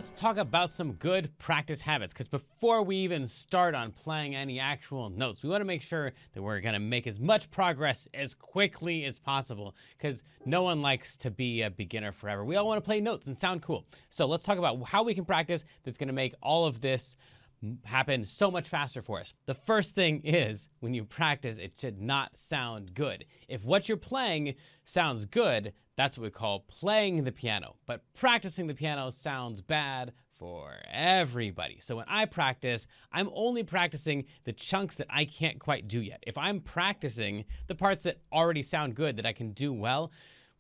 let's talk about some good practice habits, because before we even start on playing any actual notes, we want to make sure that we're going to make as much progress as quickly as possible, because no one likes to be a beginner forever. We all want to play notes and sound cool. So let's talk about how we can practice that's going to make all of this happen so much faster for us. The first thing is, when you practice, it should not sound good. If what you're playing sounds good, that's what we call playing the piano. But practicing the piano sounds bad for everybody. So when I practice, I'm only practicing the chunks that I can't quite do yet. If I'm practicing the parts that already sound good, that I can do well,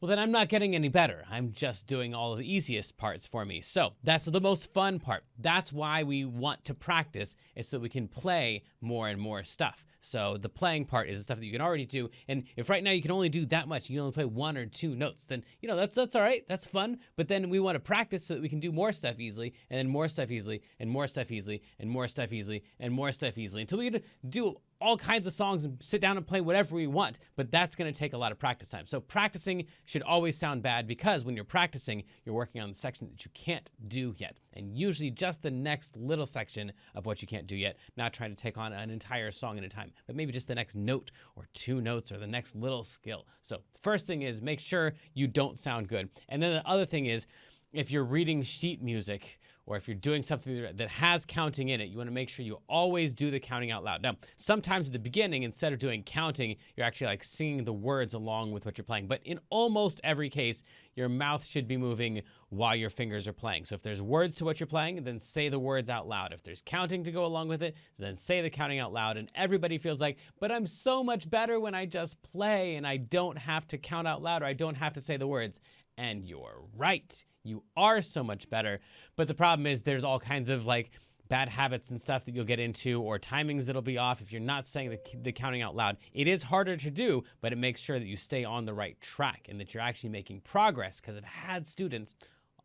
then I'm not getting any better. I'm just doing all of the easiest parts for me. So that's the most fun part. That's why we want to practice, is so we can play more and more stuff. So the playing part is the stuff that you can already do. And if right now you can only do that much, you can only play 1 or 2 notes, then that's all right. That's fun. But then we want to practice so that we can do more stuff easily, and then more stuff easily, and more stuff easily, and more stuff easily, and more stuff easily, until we can do all kinds of songs and sit down and play whatever we want. But that's going to take a lot of practice time. So practicing should always sound bad, because when you're practicing, you're working on the section that you can't do yet, and usually just the next little section of what you can't do yet, not trying to take on an entire song at a time, but maybe just the next note or 2 notes or the next little skill. So the first thing is, make sure you don't sound good. And then the other thing is, if you're reading sheet music, or if you're doing something that has counting in it, you want to make sure you always do the counting out loud. Now, sometimes at the beginning, instead of doing counting, you're actually like singing the words along with what you're playing. But in almost every case, your mouth should be moving while your fingers are playing. So if there's words to what you're playing, then say the words out loud. If there's counting to go along with it, then say the counting out loud. And everybody feels like, but I'm so much better when I just play and I don't have to count out loud, or I don't have to say the words. And you're right. You are so much better. But the problem is, there's all kinds of like bad habits and stuff that you'll get into, or timings that'll be off if you're not saying the counting out loud. It is harder to do, but it makes sure that you stay on the right track and that you're actually making progress. Because I've had students,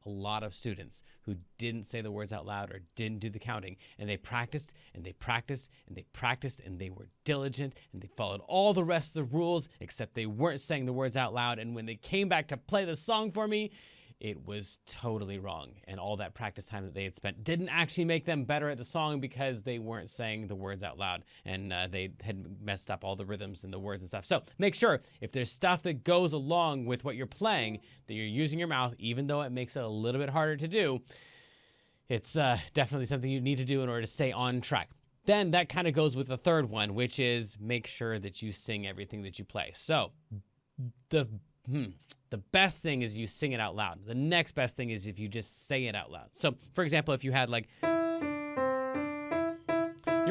a lot of students, who didn't say the words out loud or didn't do the counting, and they practiced and they practiced and they practiced, and they were diligent and they followed all the rest of the rules, except they weren't saying the words out loud. And when they came back to play the song for me, it was totally wrong. And all that practice time that they had spent didn't actually make them better at the song, because they weren't saying the words out loud, and they had messed up all the rhythms and the words and stuff. So make sure, if there's stuff that goes along with what you're playing, that you're using your mouth, even though it makes it a little bit harder to do. It's definitely something you need to do in order to stay on track. Then that kind of goes with the third one, which is make sure that you sing everything that you play. So the best thing is you sing it out loud. The next best thing is if you just say it out loud. So, for example, if you had like, you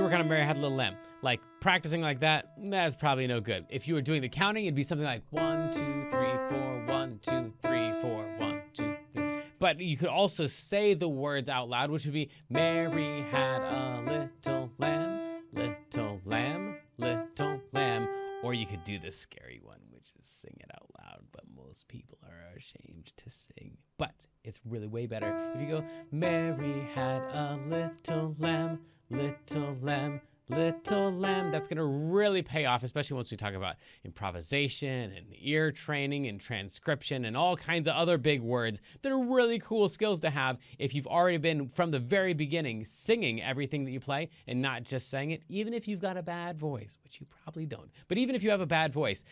were kind of Mary Had a Little Lamb, like practicing like that, that's probably no good. If you were doing the counting, it'd be something like 1, 2, 3, 4, 1, 2, 3, 4, 1, 2, 3. But you could also say the words out loud, which would be, Mary had a little lamb, little lamb, little lamb. Or you could do the scary one, which is sing it out loud, but most people are ashamed to sing. But it's really way better if you go, Mary had a little lamb, little lamb, little lamb. That's going to really pay off, especially once we talk about improvisation and ear training and transcription and all kinds of other big words that are really cool skills to have if you've already been, from the very beginning, singing everything that you play and not just saying it, even if you've got a bad voice, which you probably don't. But even if you have a bad voice,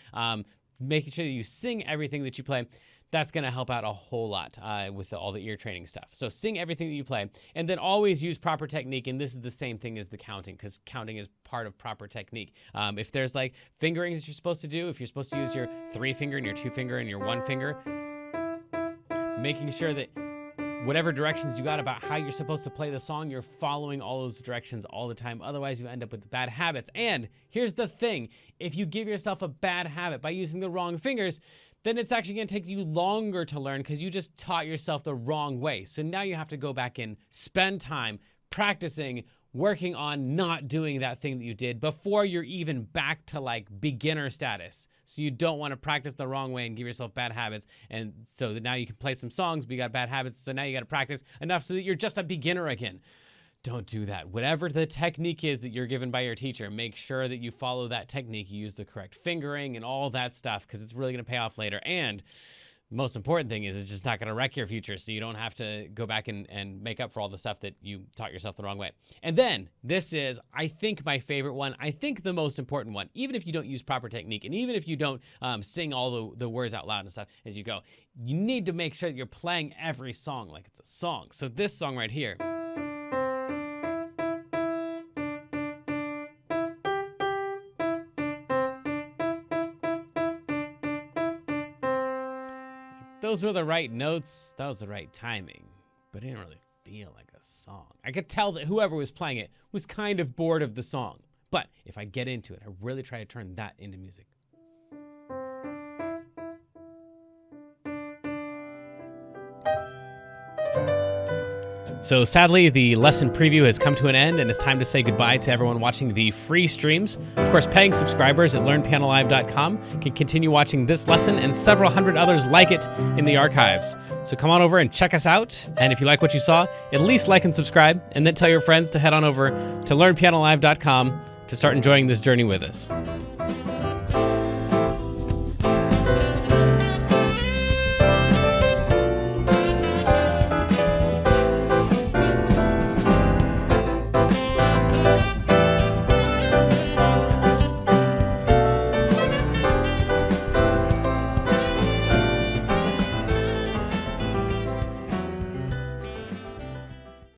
making sure that you sing everything that you play, that's going to help out a whole lot with all the ear training stuff. So sing everything that you play, and then always use proper technique. And this is the same thing as the counting, because counting is part of proper technique. If there's like fingerings that you're supposed to do, if you're supposed to use your 3 finger and your 2 finger and your 1 finger, making sure that whatever directions you got about how you're supposed to play the song, you're following all those directions all the time. Otherwise, you end up with bad habits. And here's the thing. If you give yourself a bad habit by using the wrong fingers, then it's actually going to take you longer to learn, because you just taught yourself the wrong way. So now you have to go back and spend time practicing, working on not doing that thing that you did before you're even back to like beginner status. So you don't want to practice the wrong way and give yourself bad habits. And so that now you can play some songs, but you got bad habits. So now you got to practice enough so that you're just a beginner again. Don't do that. Whatever the technique is that you're given by your teacher, make sure that you follow that technique. You use the correct fingering and all that stuff, because it's really going to pay off later. And most important thing is it's just not going to wreck your future, so you don't have to go back and make up for all the stuff that you taught yourself the wrong way. And then this is, I think, my favorite one. I think the most important one, even if you don't use proper technique and even if you don't sing all the words out loud and stuff as you go, you need to make sure that you're playing every song like it's a song. So this song right here. Those were the right notes, that was the right timing, but it didn't really feel like a song. I could tell that whoever was playing it was kind of bored of the song. But if I get into it, I really try to turn that into music. So sadly, the lesson preview has come to an end, and it's time to say goodbye to everyone watching the free streams. Of course, paying subscribers at learnpianolive.com can continue watching this lesson and several hundred others like it in the archives. So come on over and check us out. And if you like what you saw, at least like and subscribe, and then tell your friends to head on over to learnpianolive.com to start enjoying this journey with us.